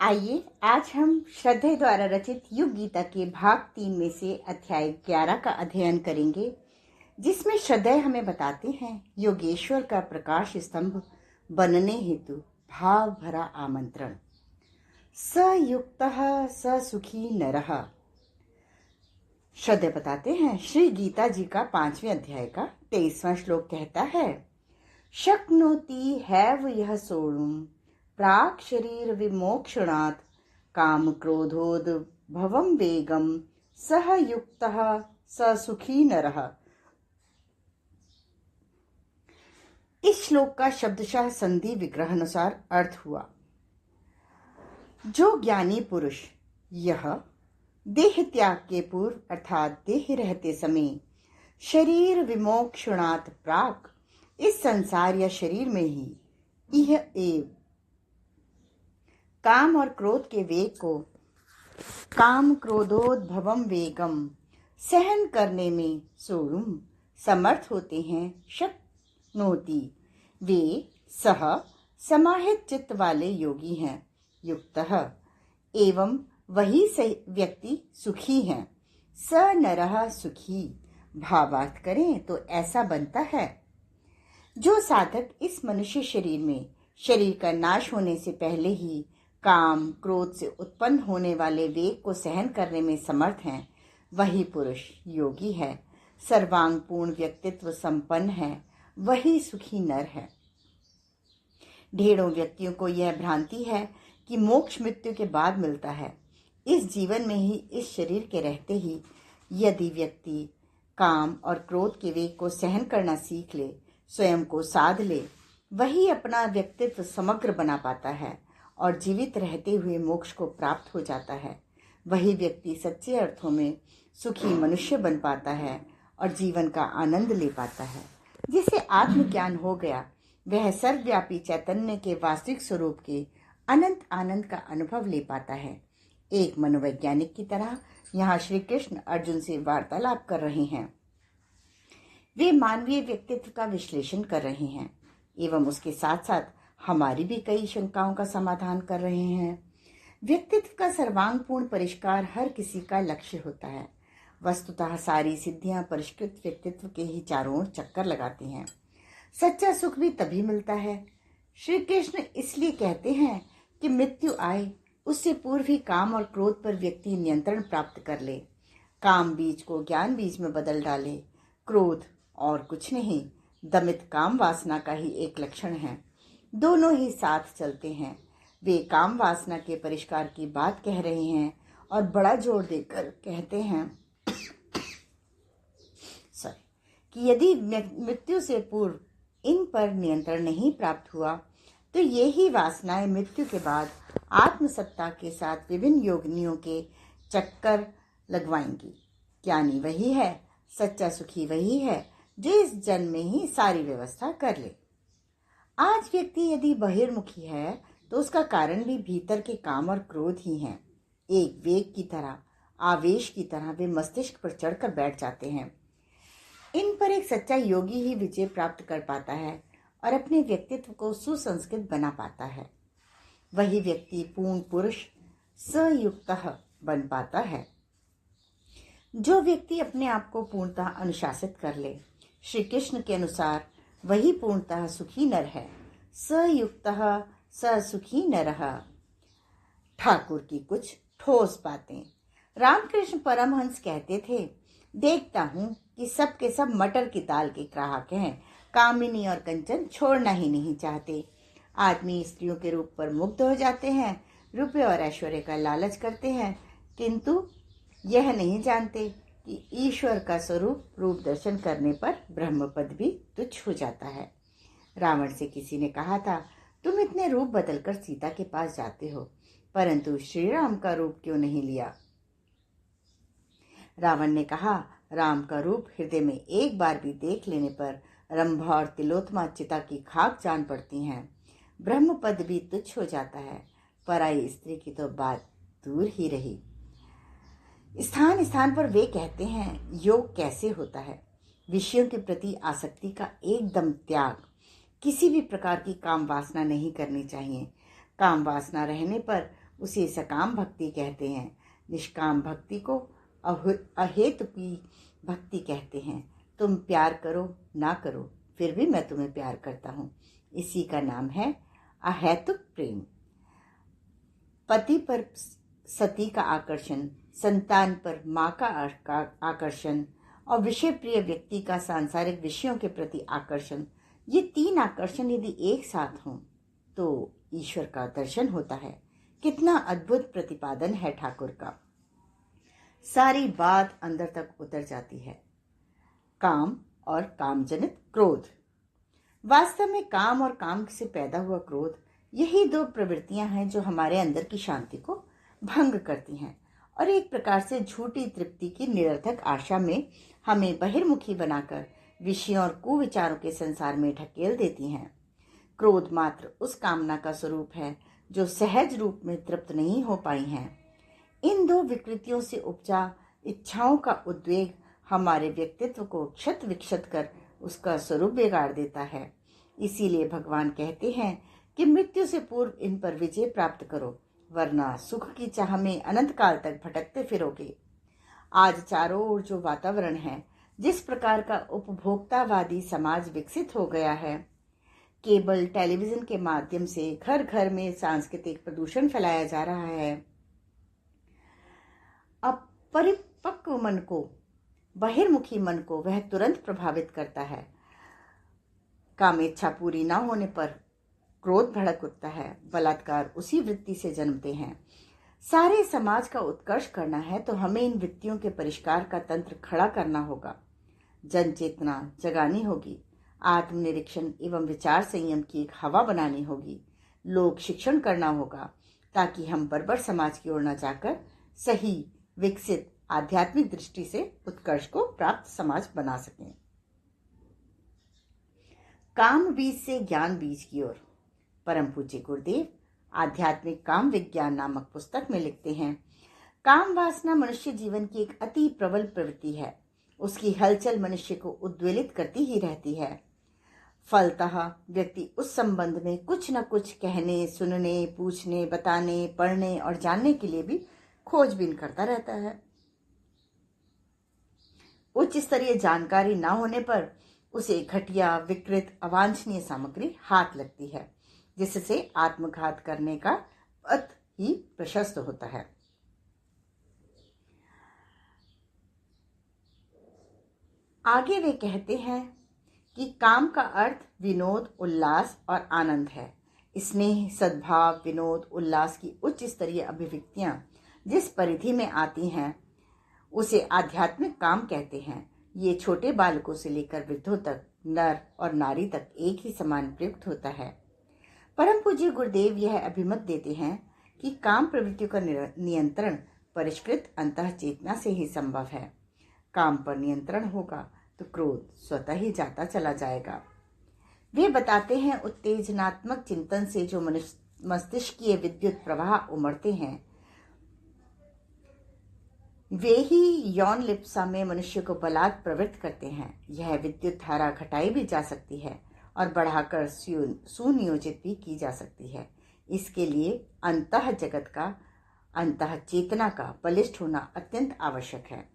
आइए आज हम श्रद्धे द्वारा रचित युग गीता के भाग 3 में से अध्याय 11 का अध्ययन करेंगे, जिसमें श्रद्धे हमें बताते हैं योगेश्वर का प्रकाश स्तंभ बनने हेतु भाव भरा आमंत्रण। स युक्तः स सुखी नरः। श्रद्धे बताते हैं श्री गीता जी का 5वें अध्याय का 23वां श्लोक कहता है, शक्नोति हैव यह सोढुम् प्राक् शरीर विमोक्षणात् काम क्रोधोद भवम वेगम सह युक्तः स सुखी नरः। इस श्लोक का शब्दशः संधि विग्रह अनुसार अर्थ हुआ, जो ज्ञानी पुरुष यह देह त्याग के पूर्व अर्थात देह रहते समय शरीर विमोक्षणात् प्राक इस संसार या शरीर में ही यह एव काम और क्रोध के वेग को काम क्रोधोद्भवम वेगम सहन करने में सोढुम् समर्थ होते हैं। शक्नोति वे सह समाहित चित्त वाले योगी हैं। युक्तः एवं वही व्यक्ति सुखी हैं। स नरः सुखी भावार्थ करें तो ऐसा बनता है, जो साधक इस मनुष्य शरीर में शरीर का नाश होने से पहले ही काम क्रोध से उत्पन्न होने वाले वेग को सहन करने में समर्थ हैं, वही पुरुष योगी है, सर्वांग पूर्ण व्यक्तित्व संपन्न है, वही सुखी नर है। ढेरों व्यक्तियों को यह भ्रांति है कि मोक्ष मृत्यु के बाद मिलता है। इस जीवन में ही, इस शरीर के रहते ही यदि व्यक्ति काम और क्रोध के वेग को सहन करना सीख ले, स्वयं को साध ले, वही अपना व्यक्तित्व समग्र बना पाता है और जीवित रहते हुए मोक्ष को प्राप्त हो जाता है। वही व्यक्ति सच्चे अर्थों में सुखी मनुष्य बन पाता है और जीवन का आनंद ले पाता है। जिसे आत्मज्ञान हो गया, वह सर्वव्यापी चैतन्य के वास्तविक स्वरूप के अनंत आनंद का अनुभव ले पाता है। एक मनोवैज्ञानिक की तरह यहाँ श्री कृष्ण अर्जुन से वार्तालाप कर रहे हैं। वे मानवीय व्यक्तित्व का विश्लेषण कर रहे हैं एवं उसके साथ साथ हमारी भी कई शंकाओं का समाधान कर रहे हैं। व्यक्तित्व का सर्वांगपूर्ण परिष्कार हर किसी का लक्ष्य होता है। वस्तुतः सारी सिद्धियां परिष्कृत व्यक्तित्व के ही चारों ओर चक्कर लगाती हैं। सच्चा सुख भी तभी मिलता है। श्री कृष्ण इसलिए कहते हैं कि मृत्यु आए उससे पूर्व ही काम और क्रोध पर व्यक्ति नियंत्रण प्राप्त कर ले, काम बीज को ज्ञान बीज में बदल डाले। क्रोध और कुछ नहीं, दमित काम वासना का ही एक लक्षण है। दोनों ही साथ चलते हैं। वे काम वासना के परिष्कार की बात कह रहे हैं और बड़ा जोर देकर कहते हैं कि यदि मृत्यु से पूर्व इन पर नियंत्रण नहीं प्राप्त हुआ तो ये ही वासनाएं मृत्यु के बाद आत्मसत्ता के साथ विभिन्न योगिनियों के चक्कर लगवाएंगी। ज्ञानी वही है, सच्चा सुखी वही है, जो इस जन्म में ही सारी व्यवस्था कर ले। आज व्यक्ति यदि बहिर्मुखी है तो उसका कारण भी भीतर के काम और क्रोध ही हैं। एक वेग की तरह, आवेश की तरह वे मस्तिष्क पर चढ़कर बैठ जाते हैं। इन पर एक सच्चा योगी ही विजय प्राप्त कर पाता है और अपने व्यक्तित्व को सुसंस्कृत बना पाता है। वही व्यक्ति पूर्ण पुरुष सयुक्तः बन पाता है। जो व्यक्ति अपने आप को पूर्णतः अनुशासित कर ले, श्री कृष्ण के अनुसार वही पूर्णतः सुखी नर है। सयुक्तः स सुखी नरः। ठाकुर की कुछ ठोस बातें। रामकृष्ण परमहंस कहते थे, देखता हूँ कि सब के सब मटर की दाल के ग्राहक हैं। कामिनी और कंचन छोड़ना ही नहीं चाहते। आदमी स्त्रियों के रूप पर मुग्ध हो जाते हैं, रुपये और ऐश्वर्य का लालच करते हैं, किंतु यह नहीं जानते कि ईश्वर का स्वरूप रूप दर्शन करने पर ब्रह्म पद भी तुच्छ हो जाता है। रावण से किसी ने कहा था, तुम इतने रूप बदलकर सीता के पास जाते हो, परंतु श्री राम का रूप क्यों नहीं लिया? रावण ने कहा, राम का रूप हृदय में एक बार भी देख लेने पर रंभा और तिलोत्तमा चिता की खाक जान पड़ती हैं। ब्रह्म पद भी तुच्छ हो जाता है। पराई स्त्री की तो बात दूर ही रही। स्थान स्थान पर वे कहते हैं, योग कैसे होता है? विषयों के प्रति आसक्ति का एकदम त्याग, किसी भी प्रकार की काम वासना नहीं करनी चाहिए। काम वासना रहने पर उसे सकाम भक्ति कहते हैं। निष्काम भक्ति को अहेतु की भक्ति कहते हैं। तुम प्यार करो ना करो, फिर भी मैं तुम्हें प्यार करता हूँ, इसी का नाम है अहेतुक प्रेम। पति पर सती का आकर्षण, संतान पर माँ का आकर्षण और विषय प्रिय व्यक्ति का सांसारिक विषयों के प्रति आकर्षण, ये तीन आकर्षण यदि एक साथ हों तो ईश्वर का दर्शन होता है। कितना अद्भुत प्रतिपादन है ठाकुर का। सारी बात अंदर तक उतर जाती है। काम और काम जनित क्रोध। वास्तव में काम और काम से पैदा हुआ क्रोध, यही दो प्रवृत्तियां हैं जो हमारे अंदर की शांति को भंग करती हैं और एक प्रकार से झूठी तृप्ति की निरर्थक आशा में हमें बहिर्मुखी बनाकर विषयों और कुविचारों के संसार में ढकेल देती हैं। क्रोध मात्र उस कामना का स्वरूप है जो सहज रूप में तृप्त नहीं हो पाई हैं। इन दो विकृतियों से उपजा इच्छाओं का उद्वेग हमारे व्यक्तित्व को क्षत विक्षत कर उसका स्वरूप बिगाड़ देता है। इसीलिए भगवान कहते हैं कि मृत्यु से पूर्व इन पर विजय प्राप्त करो, वरना सुख की चाह में अनंत काल तक भटकते फिरोगे। आज चारों ओर जो वातावरण है, जिस प्रकार का उपभोक्तावादी समाज विकसित हो गया है, केबल टेलीविजन के माध्यम से घर घर में सांस्कृतिक प्रदूषण फैलाया जा रहा है। अब परिपक्व मन को, बहिर्मुखी मन को वह तुरंत प्रभावित करता है। कामेच्छा पूरी न होने पर क्रोध भड़क उठता है। बलात्कार उसी वृत्ति से जन्मते हैं। सारे समाज का उत्कर्ष करना है तो हमें इन वृत्तियों के परिष्कार का तंत्र खड़ा करना होगा। जन चेतना जगानी होगी। आत्मनिरीक्षण एवं विचार संयम की एक हवा बनानी होगी। लोक शिक्षण करना होगा ताकि हम बर्बर समाज की ओर न जाकर सही, विकसित, आध्यात्मिक दृष्टि से उत्कर्ष को प्राप्त समाज बना सकें। काम बीज से ज्ञान बीज की ओर। परम पूज्य गुरुदेव आध्यात्मिक काम विज्ञान नामक पुस्तक में लिखते हैं, काम वासना मनुष्य जीवन की एक अति प्रबल प्रवृत्ति है। उसकी हलचल मनुष्य को उद्वेलित करती ही रहती है। फलतः व्यक्ति उस संबंध में कुछ न कुछ कहने, सुनने, पूछने, बताने, पढ़ने और जानने के लिए भी खोजबीन करता रहता है। उच्च स्तरीय जानकारी न होने पर उसे घटिया, विकृत, अवांछनीय सामग्री हाथ लगती है, जिससे आत्मघात करने का पथ ही प्रशस्त होता है। आगे वे कहते हैं कि काम का अर्थ विनोद, उल्लास और आनंद है। स्नेह, सद्भाव, विनोद, उल्लास की उच्च स्तरीय अभिव्यक्तियां जिस परिधि में आती हैं उसे आध्यात्मिक काम कहते हैं। ये छोटे बालकों से लेकर वृद्धों तक, नर और नारी तक एक ही समान प्रयुक्त होता है। परम पूज्य गुरुदेव यह अभिमत देते हैं कि काम प्रवृत्तियों का नियंत्रण परिष्कृत अंतः चेतना से ही संभव है। काम पर नियंत्रण होगा तो क्रोध स्वतः ही जाता चला जाएगा। वे बताते हैं उत्तेजनात्मक चिंतन से जो मस्तिष्कीय विद्युत प्रवाह उमड़ते हैं, वे ही यौन लिप्सा में मनुष्य को बलात् प्रवृत्त करते हैं। यह विद्युत धारा घटाई भी जा सकती है और बढ़ाकर सुनियोजित भी की जा सकती है। इसके लिए अंतः जगत का, अंतः चेतना का बलिष्ठ होना अत्यंत आवश्यक है,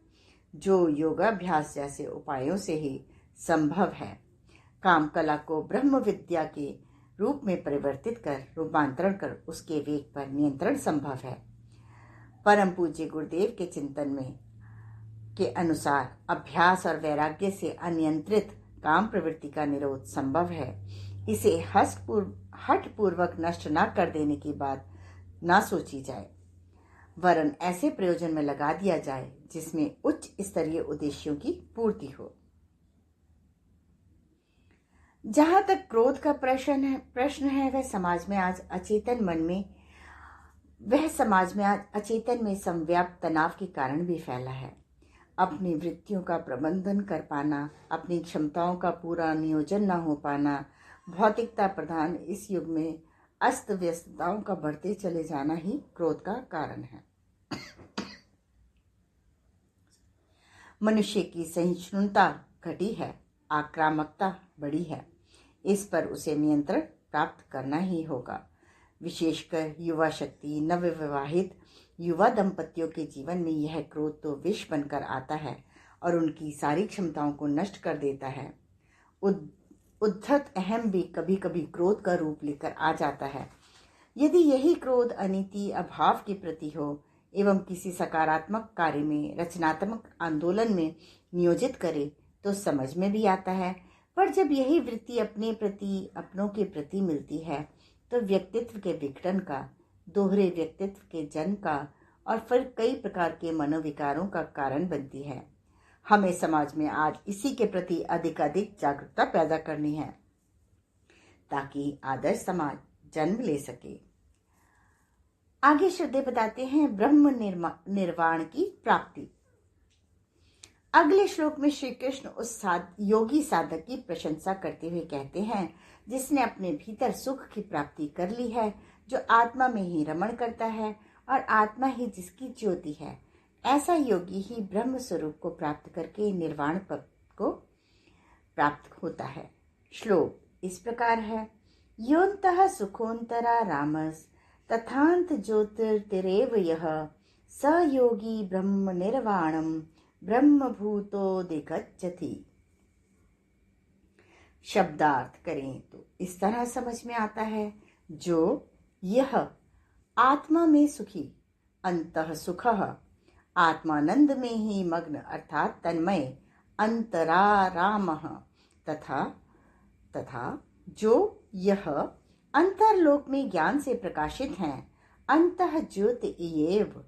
जो योगाभ्यास जैसे उपायों से ही संभव है। काम कला को ब्रह्म विद्या के रूप में परिवर्तित कर, रूपांतरण कर उसके वेग पर नियंत्रण संभव है। परम पूज्य गुरुदेव के चिंतन में के अनुसार अभ्यास और वैराग्य से अनियंत्रित काम प्रवृत्ति का निरोध संभव है। इसे हठपूर्वक नष्ट न कर देने की बात न सोची जाए, वरन ऐसे प्रयोजन में लगा दिया जाए जिसमें उच्च स्तरीय उद्देश्यों की पूर्ति हो। जहां तक क्रोध का प्रश्न है वह समाज में आज अचेतन में संव्याप्त तनाव के कारण भी फैला है। अपनी वृत्तियों का प्रबंधन कर पाना, अपनी क्षमताओं का पूरा नियोजन न हो पाना, भौतिकता प्रधान इस युग में अस्त व्यस्तताओं का बढ़ते चले जाना ही क्रोध का कारण है। मनुष्य की सहिष्णुता घटी है, आक्रामकता बढ़ी है। इस पर उसे नियंत्रण प्राप्त करना ही होगा। विशेषकर युवा शक्ति, नवविवाहित युवा दंपतियों के जीवन में यह क्रोध तो विष बनकर आता है और उनकी सारी क्षमताओं को नष्ट कर देता है। उद्धत अहम भी कभी कभी क्रोध का रूप लेकर आ जाता है। यदि यही क्रोध अनीति, अभाव के प्रति हो एवं किसी सकारात्मक कार्य में, रचनात्मक आंदोलन में नियोजित करे तो समझ में भी आता है। पर जब यही वृत्ति अपने प्रति, अपनों के प्रति मिलती है तो व्यक्तित्व के विघटन का, दोहरे व्यक्तित्व के जन्म का और फिर कई प्रकार के मनोविकारों का कारण बनती है। हमें समाज में आज इसी के प्रति अधिक जागरूकता पैदा करनी है ताकि आदर्श समाज जन्म ले सके। आगे श्रद्धेय बताते हैं ब्रह्म निर्वाण की प्राप्ति। अगले श्लोक में श्री कृष्ण उस योगी साधक की प्रशंसा करते हुए कहते हैं जिसने अपने भीतर सुख की प्राप्ति कर ली है, जो आत्मा में ही रमण करता है और आत्मा ही जिसकी ज्योति है। ऐसा योगी ही ब्रह्म स्वरूप को प्राप्त करके निर्वाण पद को प्राप्त होता है। श्लोक इस प्रकार है। योन्तः सुखोन्तरा रामस तथांत ज्योतिर्तिरेव यः स योगी ब्रह्म निर्वाणम ब्रह्म भूतो दिगच्छति। शब्दार्थ करें तो इस तरह समझ में आता है, जो यह आत्मा में सुखी, अंतः सुखः आत्मानंद में ही मग्न अर्थात तन्मय, अंतरारामः तथा जो यह अंतरलोक में ज्ञान से प्रकाशित हैं, अंतः ज्योति एव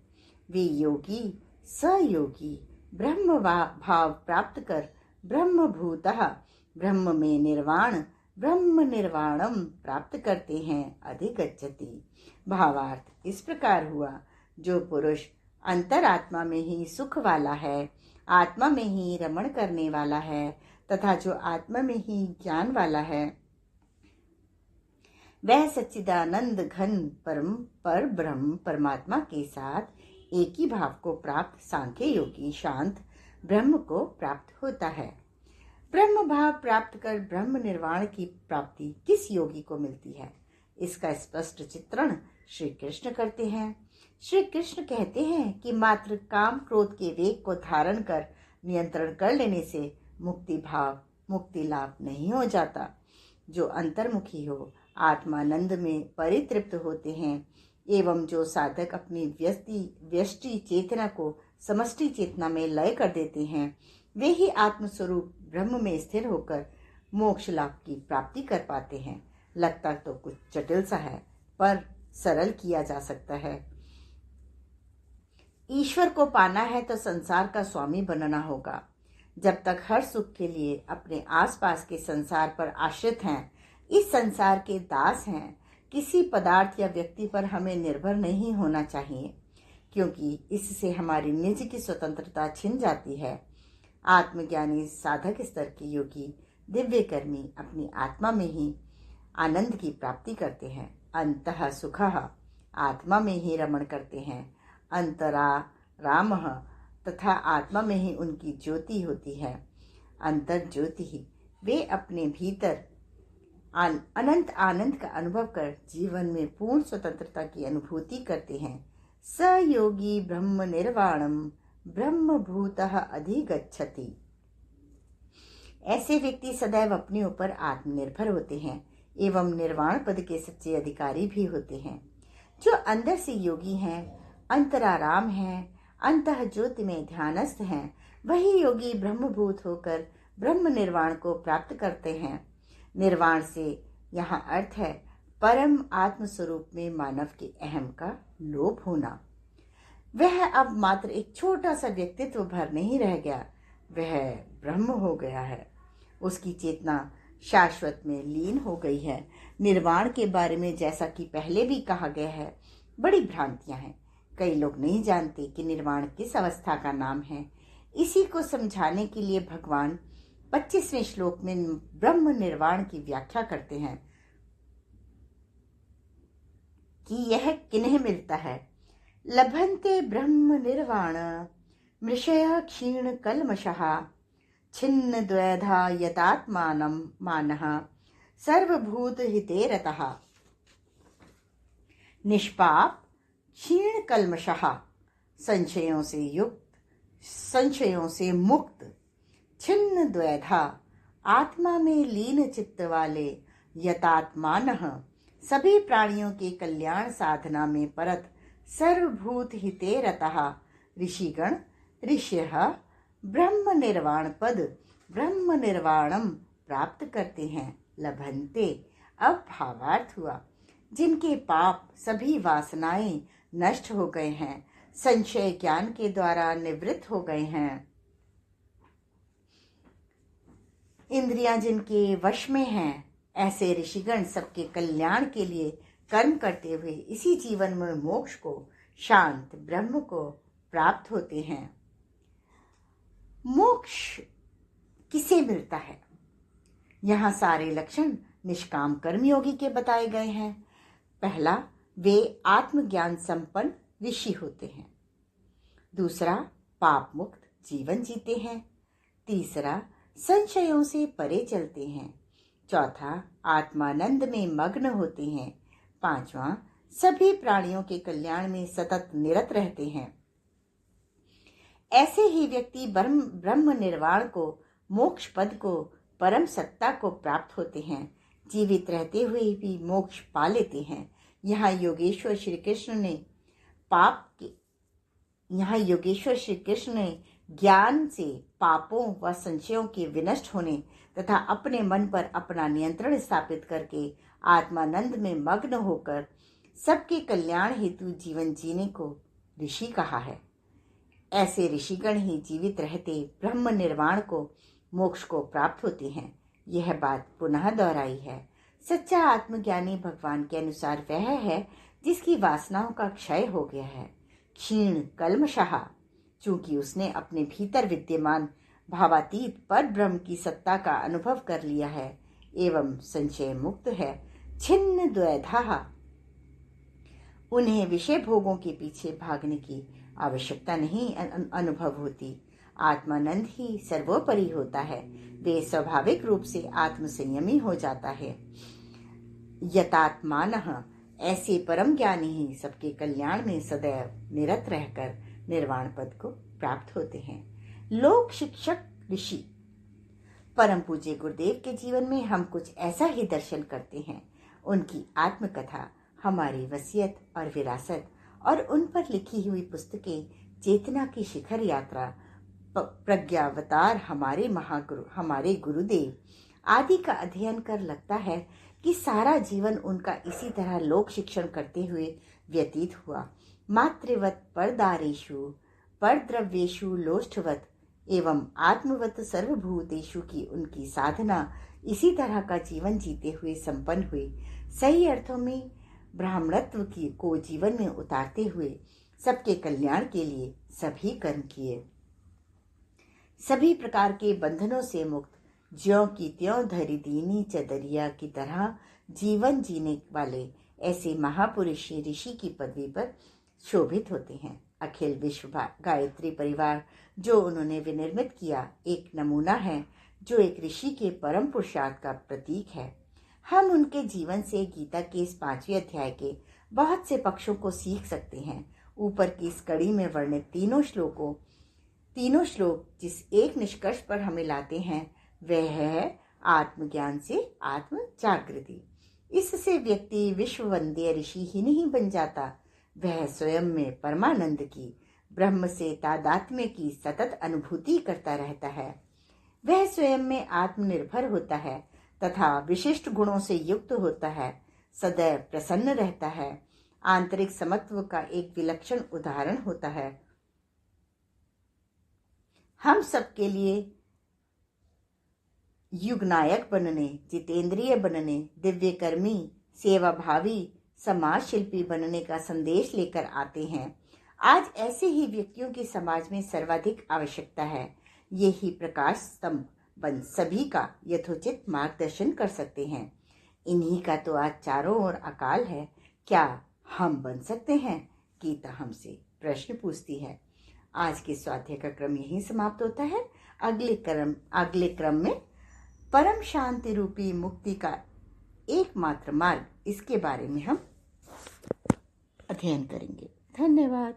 वे योगी सयोगी ब्रह्म भाव प्राप्त कर ब्रह्मभूतः ब्रह्म में निर्वाण ब्रह्म निर्वाणम प्राप्त करते हैं अधिगच्छति। भावार्थ इस प्रकार हुआ, जो पुरुष अंतरात्मा में ही सुख वाला है, आत्मा में ही रमण करने वाला है तथा जो आत्मा में ही ज्ञान वाला है, वह सच्चिदानंद घन पर ब्रह्म परमात्मा के साथ एक ही भाव को प्राप्त सांख्य योगी शांत ब्रह्म को प्राप्त होता है। ब्रह्म भाव प्राप्त कर ब्रह्म निर्वाण की प्राप्ति किस योगी को मिलती है, इसका स्पष्ट चित्रण श्री कृष्ण करते हैं। श्री कृष्ण कहते हैं कि मात्र काम क्रोध के वेग को धारण कर नियंत्रण कर लेने से मुक्ति लाभ नहीं हो जाता। जो अंतर्मुखी हो, आत्मानंद में परितृप्त होते हैं एवं जो साधक अपनी व्यष्टि चेतना को समष्टि चेतना में लय कर देते हैं, वे ही आत्मस्वरूप ब्रह्म में स्थिर होकर मोक्ष लाभ की प्राप्ति कर पाते हैं। लगता तो कुछ जटिल सा है, पर सरल किया जा सकता है। ईश्वर को पाना है तो संसार का स्वामी बनना होगा। जब तक हर सुख के लिए अपने आसपास के संसार पर आश्रित हैं, इस संसार के दास हैं, किसी पदार्थ या व्यक्ति पर हमें निर्भर नहीं होना चाहिए, क्योंकि इससे हमारी निज की स्वतंत्रता छिन जाती है। आत्मज्ञानी साधक स्तर के योगी दिव्य कर्मी अपनी आत्मा में ही आनंद की प्राप्ति करते हैं। अंतः सुखः आत्मा में ही रमण करते हैं, अंतरा रामः तथा आत्मा में ही उनकी ज्योति होती है। अंतर ज्योति ही वे अपने भीतर अनंत आनंद का अनुभव कर जीवन में पूर्ण स्वतंत्रता की अनुभूति करते हैं। स योगी ब्रह्म निर्वाणम ब्रह्म भूतः अधिगच्छति। ऐसे व्यक्ति सदैव अपने ऊपर आत्मनिर्भर होते हैं एवं निर्वाण पद के सच्चे अधिकारी भी होते हैं। जो अंदर से योगी हैं, अंतराराम हैं, अंतः ज्योति में ध्यानस्थ हैं, वही योगी ब्रह्मभूत होकर ब्रह्म निर्वाण को प्राप्त करते हैं। निर्वाण से यहाँ अर्थ है परम आत्म स्वरूप में मानव के अहम का लोप होना। वह अब मात्र एक छोटा सा व्यक्तित्व भर नहीं रह गया, वह ब्रह्म हो गया है। उसकी चेतना शाश्वत में लीन हो गई है। निर्वाण के बारे में जैसा कि पहले भी कहा गया है, बड़ी भ्रांतियां हैं। कई लोग नहीं जानते कि निर्वाण किस अवस्था का नाम है। इसी को समझाने के लिए भगवान 25वें श्लोक में ब्रह्म निर्वाण की व्याख्या करते हैं कि यह किन्हें मिलता है। लभन्ते ब्रह्म निर्वाण मृषय क्षीण कल्मषः छिन्न द्वैधा यतात्मानं मानः सर्वभूत हिते रतः। निष्पाप, क्षीण कल्मषः, संशयों से युक्त, संशयों से मुक्त, छिन्न द्वैधा, आत्मा में लीन चित्त वाले, यतात्मानः, सभी प्राणियों के कल्याण साधना में परत, सर्वभूत हिते रतः, ऋषिगण, ऋषयः ब्रह्म निर्वाण पद, ब्रह्म निर्वाणम प्राप्त करते हैं। लभन्ते, अब भावार्थ हुआ, जिनके पाप सभी वासनाएं नष्ट हो गए हैं, संशय ज्ञान के द्वारा निवृत्त हो गए हैं, इंद्रियां जिनके वश में हैं, ऐसे ऋषिगण सबके कल्याण के लिए कर्म करते हुए इसी जीवन में मोक्ष को, शांत ब्रह्म को प्राप्त होते हैं। मोक्ष किसे मिलता है? यहाँ सारे लक्षण निष्काम कर्मयोगी के बताए गए हैं। पहला, वे आत्मज्ञान संपन्न ऋषि होते हैं। दूसरा, पाप मुक्त जीवन जीते हैं। तीसरा, संशयों से परे चलते हैं। चौथा, आत्मानंद में मग्न होते हैं। पांचवा, सभी प्राणियों के कल्याण में सतत निरत रहते हैं। ऐसे ही व्यक्ति ब्रह्म निर्वाण को, मोक्ष पद को, परम सत्ता को प्राप्त होते हैं। जीवित रहते हुए भी मोक्ष पा लेते हैं। यहाँ योगेश्वर श्री कृष्ण ने ज्ञान से पापों व संशयों के विनष्ट होने तथा अपने मन पर अपना नियंत्रण स्थापित करके आत्मानंद में मग्न होकर सबके कल्याण हेतु जीवन जीने को ऋषि कहा है। ऐसे ऋषिगण ही जीवित रहते ब्रह्म निर्वाण को, मोक्ष को प्राप्त होते हैं। यह बात पुनः दोहराई है। सच्चा आत्मज्ञानी भगवान के अनुसार वह है जिसकी वासनाओं का क्षय हो गया है, क्षीण कल्मषः, चूंकि उसने अपने भीतर विद्यमान भावातीत पर ब्रह्म की सत्ता का अनुभव कर लिया है एवं संशय मुक्त है, छिन्न द्वैधाः, उन्हें विषय भोगों के पीछे भागने की आवश्यकता नहीं अनुभव होती। आत्मानंद ही सर्वोपरि होता है। वे स्वाभाविक रूप से आत्म संयमी हो जाता है। यतात्मानः, ऐसे परम ज्ञानी ही सबके कल्याण में सदैव निरत रहकर निर्वाण पद को प्राप्त होते हैं। लोक शिक्षक ऋषि। परम पूज्य गुरुदेव के जीवन में हम कुछ ऐसा ही दर्शन करते हैं। उनकी आत्मकथा, हमारी वसीयत और विरासत और उन पर लिखी हुई पुस्तकें, चेतना की शिखर यात्रा, प्रज्ञावतार, हमारे गुरुदेव आदि का अध्ययन कर लगता है कि सारा जीवन उनका इसी तरह लोक शिक्षण करते हुए व्यतीत हुआ। मातृवत परदारेषु परद्रव्येषु लोष्ठवत एवं आत्मवत सर्वभूतेषु की उनकी साधना इसी तरह का जीवन जीते हुए संपन्न हुई। सही अर्थों में ब्राह्मणत्व को जीवन में उतारते हुए सबके कल्याण के लिए सभी कर्म किए। सभी प्रकार के बंधनों से मुक्त, ज्यों की त्यों धरी दीनी चदरिया की तरह जीवन जीने वाले ऐसे महापुरुष ऋषि की पदवी पर शोभित होते हैं। अखिल विश्व गायत्री परिवार जो उन्होंने विनिर्मित किया, एक नमूना है जो एक ऋषि के परम पुरुषार्थ का प्रतीक है। हम उनके जीवन से गीता के इस 5वें अध्याय के बहुत से पक्षों को सीख सकते हैं। ऊपर की इस कड़ी में वर्णित तीनों श्लोक जिस एक निष्कर्ष पर हमें लाते हैं वह है आत्मज्ञान से आत्म जागृति। इससे व्यक्ति विश्व वंद्य ऋषि ही नहीं बन जाता, वह स्वयं में परमानंद की, ब्रह्म से तादात्म्य की सतत अनुभूति करता रहता है। वह स्वयं में आत्मनिर्भर होता है तथा विशिष्ट गुणों से युक्त होता है, सदैव प्रसन्न रहता है, आंतरिक समत्व का एक विलक्षण उदाहरण होता है। हम सबके लिए युगनायक बनने, जितेंद्रिय बनने, दिव्यकर्मी, सेवाभावी, समाज शिल्पी बनने का संदेश लेकर आते हैं। आज ऐसे ही व्यक्तियों की समाज में सर्वाधिक आवश्यकता है। ये ही प्रकाश स्तंभ बन सभी का यथोचित मार्गदर्शन कर सकते हैं। इन्हीं का तो आज चारों ओर अकाल है। क्या हम बन सकते हैं? गीता हमसे प्रश्न पूछती है। आज के स्वाध्याय का क्रम यहीं समाप्त होता है। अगले क्रम में परम शांति रूपी मुक्ति का एकमात्र मार्ग, इसके बारे में हम अध्ययन करेंगे। धन्यवाद।